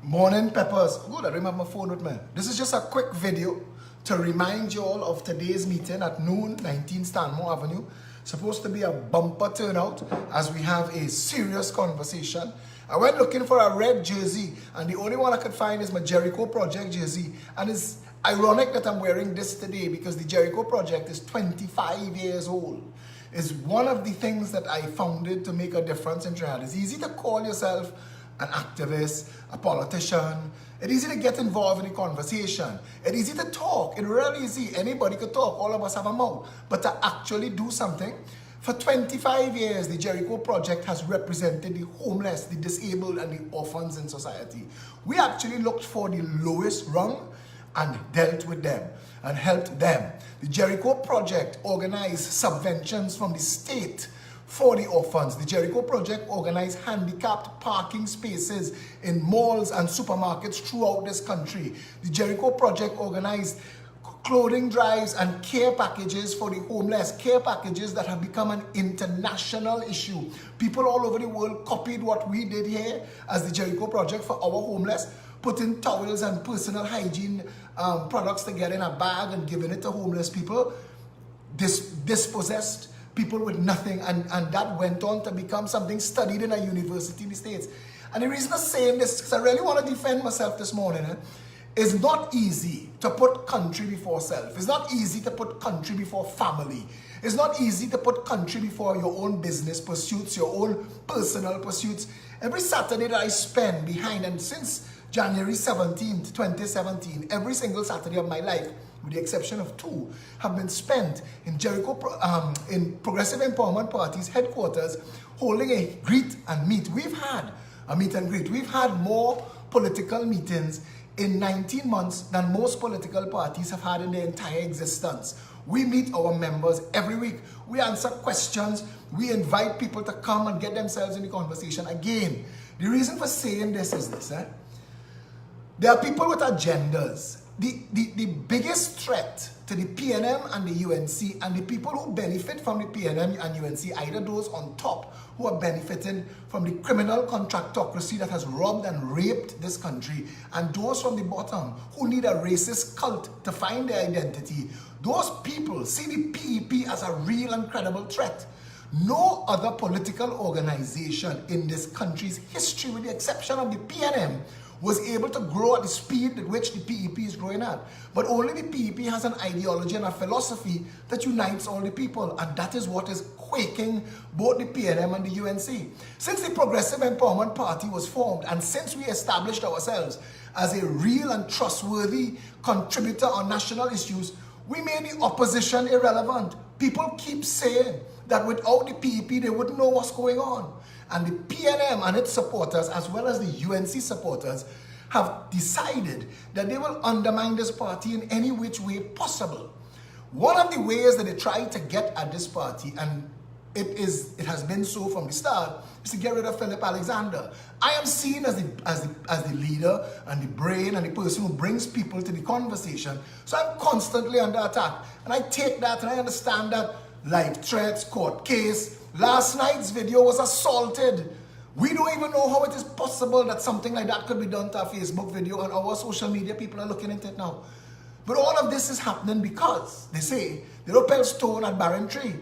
Morning Peppers. Good, I remember my phone with me. This is just a quick video to remind you all of today's meeting at noon, 19 Stanmore Avenue. Supposed to be a bumper turnout as we have a serious conversation. I went looking for a red jersey and the only one I could find is my Jericho Project jersey. And it's ironic that I'm wearing this today because the Jericho Project is 25 years old. It's one of the things that I founded to make a difference in Trinidad. It's easy to call yourself an activist, a politician. It's easy to get involved in the conversation. It's easy to talk. It's really easy. Anybody could talk. All of us have a mouth. But to actually do something, for 25 years, the Jericho Project has represented the homeless, the disabled, and the orphans in society. We actually looked for the lowest rung and dealt with them and helped them. The Jericho Project organized subventions from the state for the orphans. The Jericho Project organized handicapped parking spaces in malls and supermarkets throughout this country. The Jericho Project organized clothing drives and care packages for the homeless, care packages that have become an international issue. People all over the world copied what we did here as the Jericho Project for our homeless, putting towels and personal hygiene products together in a bag and giving it to homeless people, dispossessed people with nothing, and that went on to become something studied in a university in the States. And the reason I'm saying this, because I really want to defend myself this morning, it's not easy to put country before self. It's not easy to put country before family. It's not easy to put country before your own business pursuits, your own personal pursuits. Every Saturday that I spend behind, and since January 17th, 2017, every single Saturday of my life, with the exception of 2, have been spent in Jericho, in Progressive Empowerment Party's headquarters, holding a greet and meet. We've had a meet and greet. We've had more political meetings in 19 months than most political parties have had in their entire existence. We meet our members every week. We answer questions. We invite people to come and get themselves in the conversation. Again, the reason for saying this is this. There are people with agendas. The biggest threat to the PNM and the UNC and the people who benefit from the PNM and UNC, either those on top who are benefiting from the criminal contractocracy that has robbed and raped this country, and those from the bottom who need a racist cult to find their identity, those people see the PEP as a real and credible threat. No other political organization in this country's history, with the exception of the PNM, was able to grow at the speed at which the PEP is growing at. But only the PEP has an ideology and a philosophy that unites all the people, and that is what is quaking both the PNM and the UNC. Since the Progressive Empowerment Party was formed, and since we established ourselves as a real and trustworthy contributor on national issues, we made the opposition irrelevant. People keep saying that without the PEP, they wouldn't know what's going on. And the PNM and its supporters, as well as the UNC supporters, have decided that they will undermine this party in any which way possible. One of the ways that they try to get at this party, and it has been so from the start, is to get rid of Philip Alexander. I am seen as the leader and the brain and the person who brings people to the conversation. So I'm constantly under attack. And I take that and I understand that life threats, court case. Last night's video was assaulted. We don't even know how it is possible that something like that could be done to a Facebook video, and our social media people are looking into it now. But all of this is happening because they say the Rappel Stone at Barren Tree.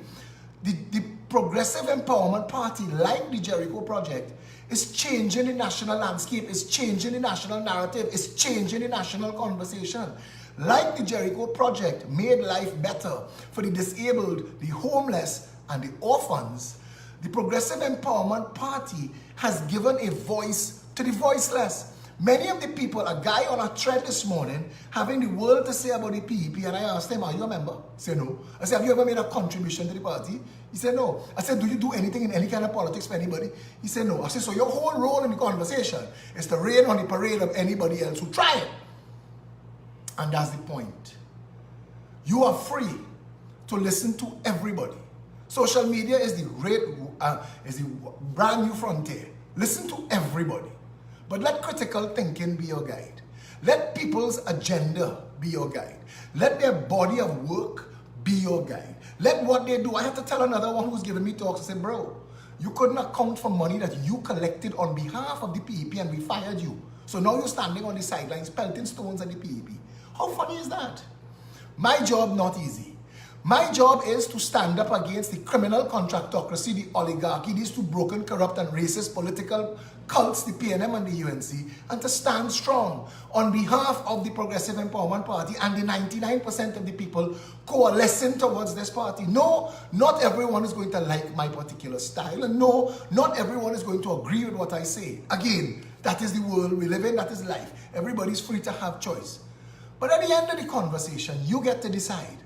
The Progressive Empowerment Party, like the Jericho Project, is changing the national landscape, is changing the national narrative, is changing the national conversation. Like the Jericho Project made life better for the disabled, the homeless, and the orphans, the Progressive Empowerment Party has given a voice to the voiceless. Many of the people, a guy on a thread this morning, having the world to say about the PEP, and I asked him, are you a member? He said, no. I said, have you ever made a contribution to the party? He said, no. I said, do you do anything in any kind of politics for anybody? He said, no. I said, so your whole role in the conversation is to rain on the parade of anybody else who try it. And that's the point. You are free to listen to everybody. Social media is the brand new frontier. Listen to everybody. But let critical thinking be your guide. Let people's agenda be your guide. Let their body of work be your guide. Let what they do. I have to tell another one who's giving me talks, I say, bro, You couldn't account for money that you collected on behalf of the PEP and we fired you. So now you're standing on the sidelines pelting stones at the PEP. How funny is that? My job, not easy. My job is to stand up against the criminal contractocracy, the oligarchy, these two broken, corrupt and racist political cults, the PNM and the UNC, and to stand strong on behalf of the Progressive Empowerment Party and the 99% of the people coalescing towards this party. No, not everyone is going to like my particular style, and no, not everyone is going to agree with what I say. Again, that is the world we live in, that is life. Everybody's free to have choice. But at the end of the conversation, you get to decide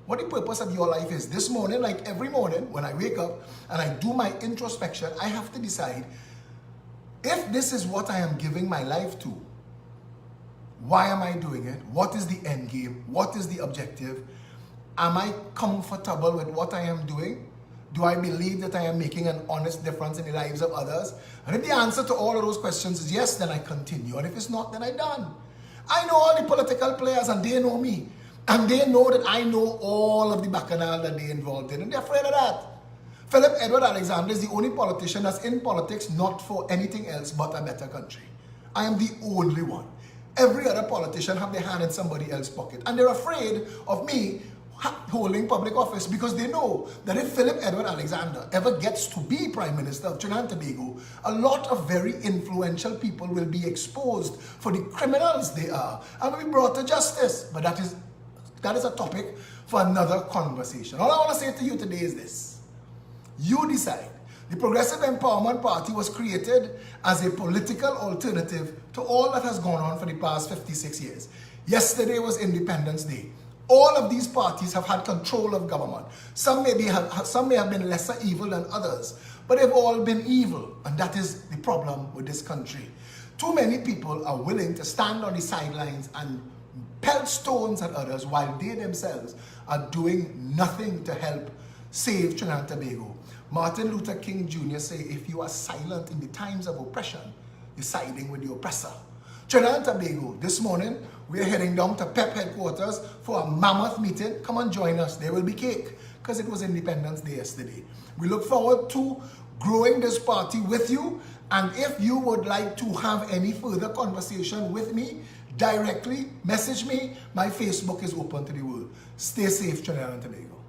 what the purpose of your life is. This morning, like every morning, when I wake up and I do my introspection, I have to decide if this is what I am giving my life to. Why am I doing it? What is the end game? What is the objective? Am I comfortable with what I am doing? Do I believe that I am making an honest difference in the lives of others? And if the answer to all of those questions is yes, then I continue. And if it's not, then I'm done. I know all the political players and they know me. And they know that I know all of the bacchanal that they're involved in, and they're afraid of that. Philip Edward Alexander is the only politician that's in politics not for anything else but a better country. I am the only one. Every other politician have their hand in somebody else's pocket, and they're afraid of me holding public office because they know that if Philip Edward Alexander ever gets to be Prime Minister of Trinidad and Tobago, a lot of very influential people will be exposed for the criminals they are and will be brought to justice. But that is a topic for another conversation. All I want to say to you today is this. You decide. The Progressive Empowerment Party was created as a political alternative to all that has gone on for the past 56 years. Yesterday was Independence Day. All of these parties have had control of government. Some may have been lesser evil than others, but they've all been evil, and that is the problem with this country. Too many people are willing to stand on the sidelines and pelt stones at others while they themselves are doing nothing to help save Trinidad and Tobago. Martin Luther King Jr. say, if you are silent in the times of oppression, you're siding with the oppressor. Trinidad and Tobago, this morning, we're heading down to PEP headquarters for a mammoth meeting. Come and join us. There will be cake because it was Independence Day yesterday. We look forward to growing this party with you. And if you would like to have any further conversation with me, directly message me. My Facebook is open to the world. Stay safe, Trinidad and Tobago.